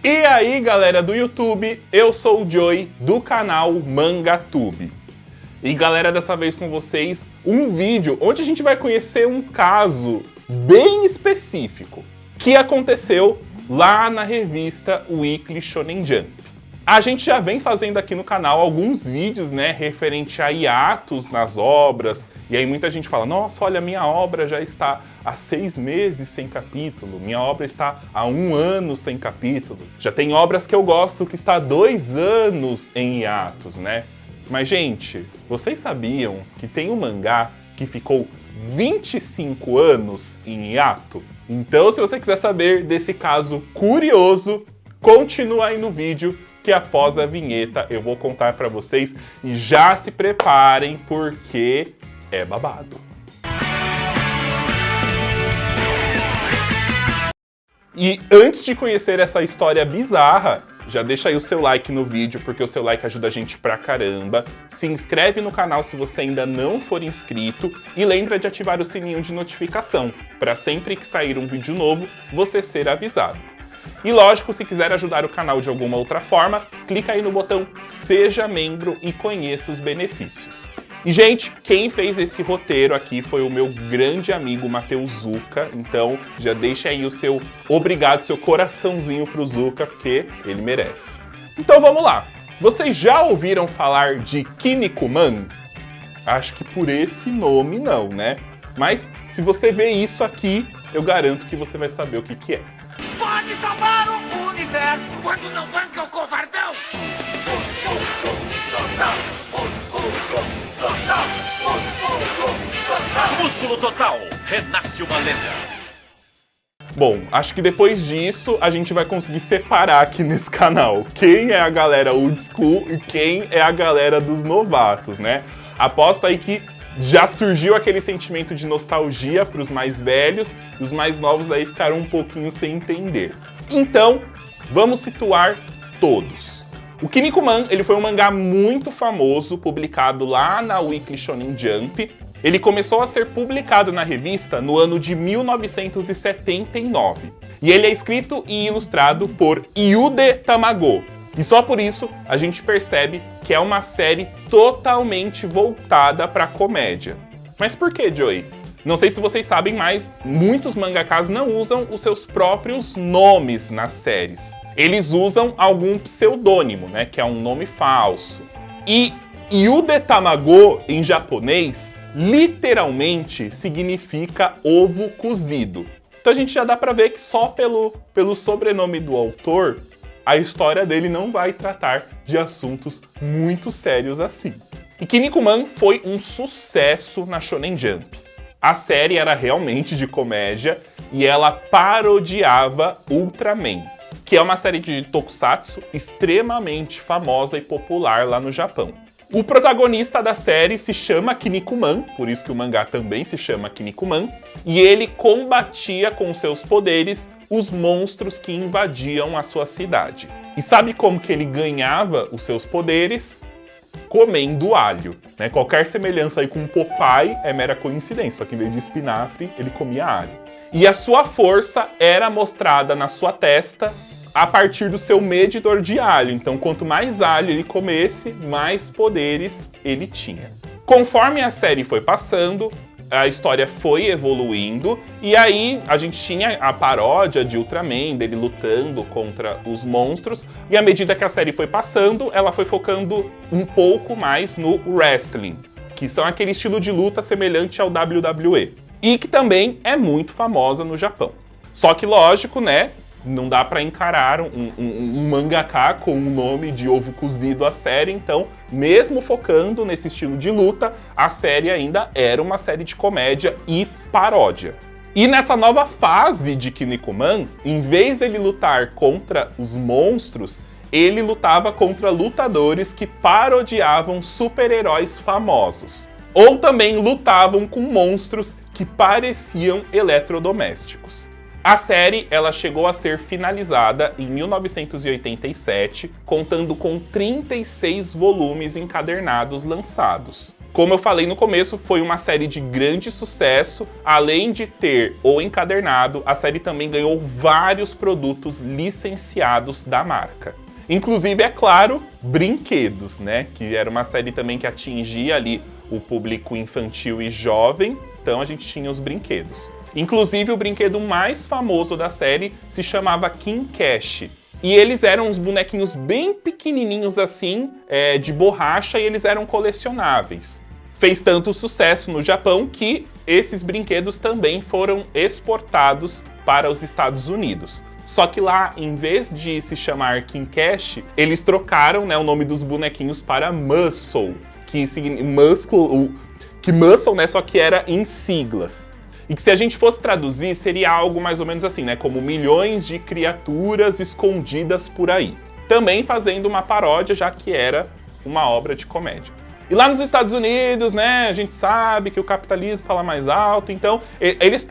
E aí galera do YouTube, eu sou o Joey do canal MangaTube. E galera, dessa vez com vocês um vídeo onde a gente vai conhecer um caso bem específico que aconteceu lá na revista Weekly Shonen Jump. A gente já vem fazendo aqui no canal alguns vídeos, né, referente a hiatos nas obras, e aí muita gente fala, nossa, olha, minha obra já está há 6 meses sem capítulo, minha obra está há 1 ano sem capítulo. Já tem obras que eu gosto que está há 2 anos em hiatos, né? Mas, gente, vocês sabiam que tem um mangá que ficou 25 anos em hiato? Então, se você quiser saber desse caso curioso, continua aí no vídeo, que após a vinheta eu vou contar pra vocês e já se preparem porque é babado. E antes de conhecer essa história bizarra, já deixa aí o seu like no vídeo, porque o seu like ajuda a gente pra caramba. Se inscreve no canal se você ainda não for inscrito e lembra de ativar o sininho de notificação, pra sempre que sair um vídeo novo, você ser avisado. E lógico, se quiser ajudar o canal de alguma outra forma, clica aí no botão Seja Membro e conheça os benefícios. E, gente, quem fez esse roteiro aqui foi o meu grande amigo Matheus Zucca, então já deixa aí o seu obrigado, seu coraçãozinho pro Zucca, porque ele merece. Então vamos lá! Vocês já ouviram falar de Kinnikuman? Acho que por esse nome não, né? Mas se você vê isso aqui, eu garanto que você vai saber o que é. Pode salvar o universo quando não banca o covardão! Músculo total, renasce uma lenda. Bom, acho que depois disso a gente vai conseguir separar aqui nesse canal quem é a galera old school e quem é a galera dos novatos, né? Aposto aí que já surgiu aquele sentimento de nostalgia para os mais velhos e os mais novos aí ficaram um pouquinho sem entender. Então, vamos situar todos. O Kinnikuman, ele foi um mangá muito famoso, publicado lá na Weekly Shonen Jump. Ele começou a ser publicado na revista no ano de 1979. E ele é escrito e ilustrado por Yude Tamago. E só por isso a gente percebe que é uma série totalmente voltada para comédia. Mas por que, Joey? Não sei se vocês sabem, mas muitos mangakas não usam os seus próprios nomes nas séries. Eles usam algum pseudônimo, né, que é um nome falso. E Yude Tamago, em japonês, literalmente significa ovo cozido. Então a gente já dá para ver que só pelo sobrenome do autor, a história dele não vai tratar de assuntos muito sérios assim. E Kinnikuman foi um sucesso na Shonen Jump. A série era realmente de comédia e ela parodiava Ultraman, que é uma série de tokusatsu extremamente famosa e popular lá no Japão. O protagonista da série se chama Kinnikuman, por isso que o mangá também se chama Kinnikuman, e ele combatia com seus poderes os monstros que invadiam a sua cidade. E sabe como que ele ganhava os seus poderes? Comendo alho, né? Qualquer semelhança aí com o Popeye é mera coincidência, só que em vez de espinafre, ele comia alho. E a sua força era mostrada na sua testa a partir do seu medidor de alho. Então, quanto mais alho ele comesse, mais poderes ele tinha. Conforme a série foi passando, a história foi evoluindo, e aí a gente tinha a paródia de Ultraman, dele lutando contra os monstros, e à medida que a série foi passando, ela foi focando um pouco mais no wrestling, que são aquele estilo de luta semelhante ao WWE, e que também é muito famosa no Japão. Só que, lógico, né, não dá pra encarar um mangaka com o nome de ovo cozido a série, então, mesmo focando nesse estilo de luta, a série ainda era uma série de comédia e paródia. E nessa nova fase de Kinnikuman, em vez dele lutar contra os monstros, ele lutava contra lutadores que parodiavam super-heróis famosos. Ou também lutavam com monstros que pareciam eletrodomésticos. A série ela chegou a ser finalizada em 1987, contando com 36 volumes encadernados lançados. Como eu falei no começo, foi uma série de grande sucesso. Além de ter o encadernado, a série também ganhou vários produtos licenciados da marca. Inclusive, é claro, brinquedos, né? Que era uma série também que atingia ali o público infantil e jovem. Então a gente tinha os brinquedos. Inclusive, o brinquedo mais famoso da série se chamava King Cash. E eles eram uns bonequinhos bem pequenininhos assim, de borracha, e eles eram colecionáveis. Fez tanto sucesso no Japão que esses brinquedos também foram exportados para os Estados Unidos. Só que lá, em vez de se chamar King Cash, eles trocaram, né, o nome dos bonequinhos para Muscle, que significa Muscle, né, só que era em siglas. E que se a gente fosse traduzir, seria algo mais ou menos assim, né, como milhões de criaturas escondidas por aí. Também fazendo uma paródia, já que era uma obra de comédia. E lá nos Estados Unidos, né, a gente sabe que o capitalismo fala mais alto, então eles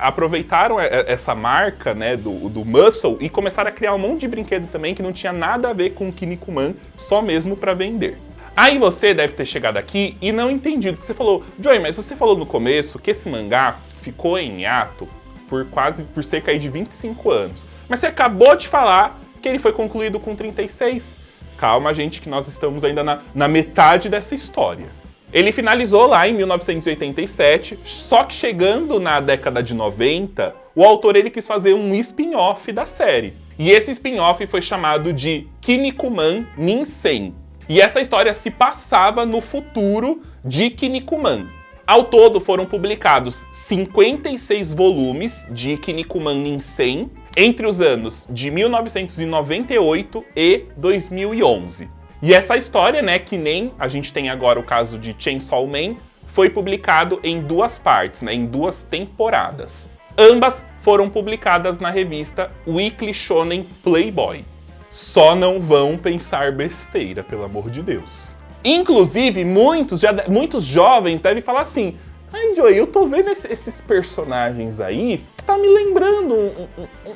aproveitaram essa marca, né, do Muscle e começaram a criar um monte de brinquedo também que não tinha nada a ver com o Kinnikuman, só mesmo para vender. Aí você deve ter chegado aqui e não entendido, porque você falou, Joey, mas você falou no começo que esse mangá ficou em hiato por cerca aí de 25 anos. Mas você acabou de falar que ele foi concluído com 36. Calma, gente, que nós estamos ainda na metade dessa história. Ele finalizou lá em 1987, só que chegando na década de 90, o autor ele quis fazer um spin-off da série. E esse spin-off foi chamado de Kinnikuman Ninsen. E essa história se passava no futuro de Kinnikuman. Ao todo foram publicados 56 volumes de Kinnikuman Ninsen entre os anos de 1998 e 2011. E essa história, né, que nem a gente tem agora o caso de Chainsaw Man, foi publicado em duas partes, né, em duas temporadas. Ambas foram publicadas na revista Weekly Shonen Playboy. Só não vão pensar besteira, pelo amor de Deus. Inclusive, muitos jovens devem falar assim: ai, Joey, eu tô vendo esses personagens aí, tá me lembrando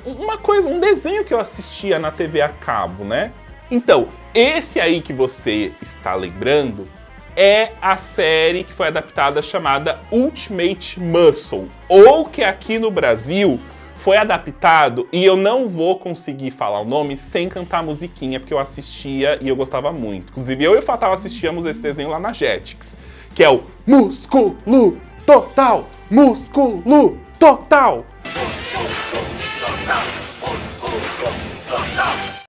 uma coisa, um desenho que eu assistia na TV a cabo, né? Então, esse aí que você está lembrando é a série que foi adaptada chamada Ultimate Muscle, ou que aqui no Brasil foi adaptado, e eu não vou conseguir falar o nome sem cantar a musiquinha, porque eu assistia e eu gostava muito. Inclusive, eu e o Fatal assistíamos esse desenho lá na Jetix, que é o Músculo Total! Músculo Total!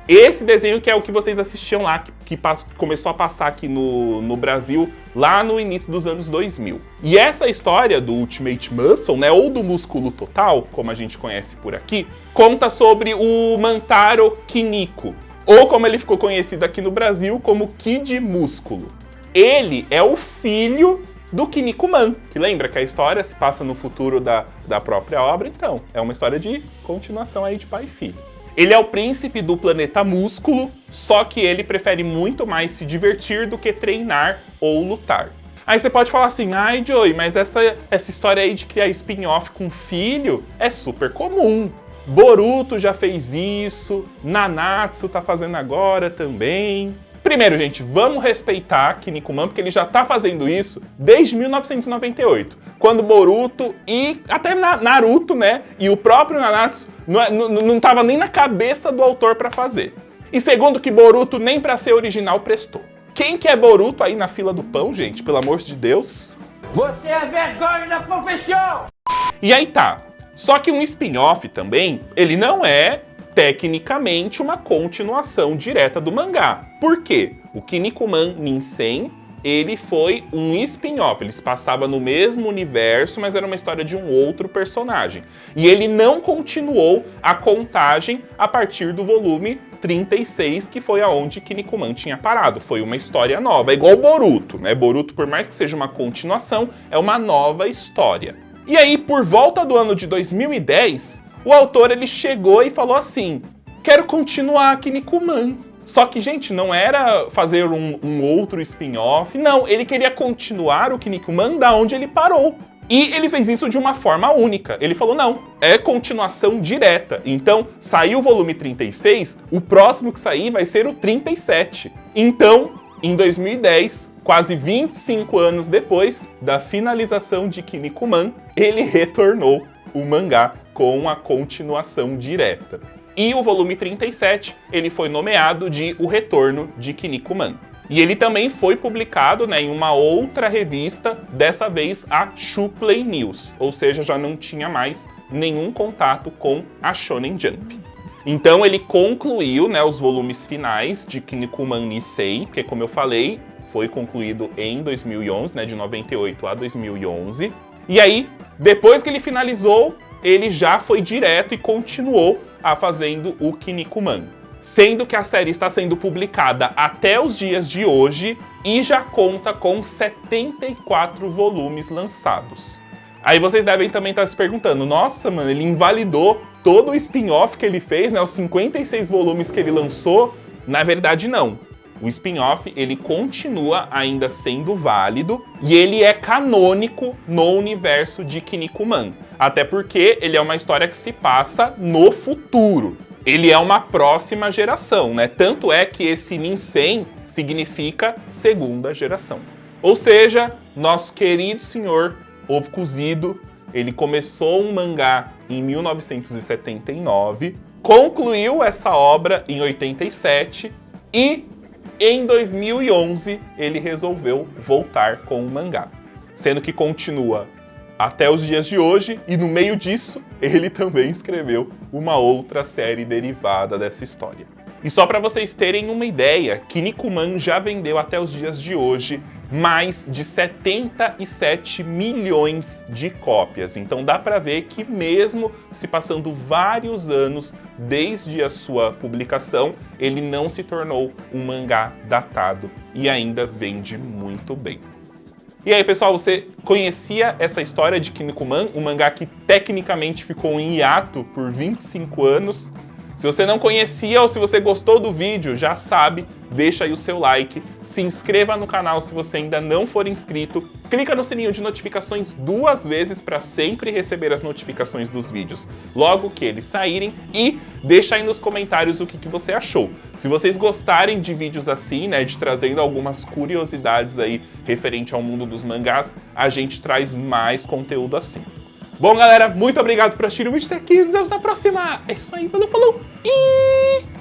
Esse desenho que é o que vocês assistiam lá, que começou a passar aqui no Brasil lá no início dos anos 2000. E essa história do Ultimate Muscle, né, ou do Músculo Total, como a gente conhece por aqui, conta sobre o Mantaro Kiniko, ou como ele ficou conhecido aqui no Brasil como Kid Músculo. Ele é o filho do Kinnikuman, que lembra que a história se passa no futuro da própria obra, então é uma história de continuação aí de pai e filho. Ele é o príncipe do planeta Músculo, só que ele prefere muito mais se divertir do que treinar ou lutar. Aí você pode falar assim, ai Joey, mas essa história aí de criar spin-off com filho é super comum. Boruto já fez isso, Nanatsu tá fazendo agora também. Primeiro, gente, vamos respeitar Kinnikuman, porque ele já tá fazendo isso desde 1998, quando Boruto e até Naruto, né, e o próprio Nanatsu não tava nem na cabeça do autor para fazer. E segundo, que Boruto nem para ser original prestou. Quem que é Boruto aí na fila do pão, gente? Pelo amor de Deus. Você é vergonha da profissão! E aí tá. Só que um spin-off também, ele não é tecnicamente uma continuação direta do mangá. Por quê? O Kinnikuman Ninsen, ele foi um spin-off, ele se passava no mesmo universo, mas era uma história de um outro personagem. E ele não continuou a contagem a partir do volume 36, que foi aonde Kinnikuman tinha parado. Foi uma história nova, é igual Boruto, né? Boruto, por mais que seja uma continuação, é uma nova história. E aí, por volta do ano de 2010, o autor ele chegou e falou assim, quero continuar Kinnikuman. Só que, gente, não era fazer um outro spin-off, não, ele queria continuar o Kinnikuman da onde ele parou. E ele fez isso de uma forma única. Ele falou, não, é continuação direta. Então, saiu o volume 36, o próximo que sair vai ser o 37. Então, em 2010, quase 25 anos depois da finalização de Kinnikuman, ele retornou o mangá com a continuação direta. E o volume 37, ele foi nomeado de O Retorno de Kinnikuman. E ele também foi publicado, né, em uma outra revista, dessa vez a Shupley News, ou seja, já não tinha mais nenhum contato com a Shonen Jump. Então ele concluiu, né, os volumes finais de Kinnikuman Nisei, que, como eu falei, foi concluído em 2011, né, de 98 a 2011. E aí, depois que ele finalizou, ele já foi direto e continuou a fazendo o Kinnikuman. Sendo que a série está sendo publicada até os dias de hoje e já conta com 74 volumes lançados. Aí vocês devem também estar se perguntando, nossa, mano, ele invalidou todo o spin-off que ele fez, né, os 56 volumes que ele lançou? Na verdade, não. O spin-off, ele continua ainda sendo válido e ele é canônico no universo de Kinnikuman. Até porque ele é uma história que se passa no futuro. Ele é uma próxima geração, né? Tanto é que esse Ninsen significa segunda geração. Ou seja, nosso querido senhor Ovo Cozido, ele começou um mangá em 1979, concluiu essa obra em 87 e em 2011 ele resolveu voltar com o mangá. Sendo que continua até os dias de hoje, e no meio disso, ele também escreveu uma outra série derivada dessa história. E só para vocês terem uma ideia, Kinnikuman já vendeu até os dias de hoje mais de 77 milhões de cópias. Então dá para ver que mesmo se passando vários anos desde a sua publicação, ele não se tornou um mangá datado e ainda vende muito bem. E aí, pessoal, você conhecia essa história de Kinnikuman, um mangá que tecnicamente ficou em hiato por 25 anos? Se você não conhecia ou se você gostou do vídeo, já sabe, deixa aí o seu like, se inscreva no canal se você ainda não for inscrito, clica no sininho de notificações 2 vezes para sempre receber as notificações dos vídeos logo que eles saírem e deixa aí nos comentários o que você achou. Se vocês gostarem de vídeos assim, né, de trazendo algumas curiosidades aí referente ao mundo dos mangás, a gente traz mais conteúdo assim. Bom, galera, muito obrigado por assistir o vídeo até aqui. Nos vemos na próxima. É isso aí, valeu, falou e...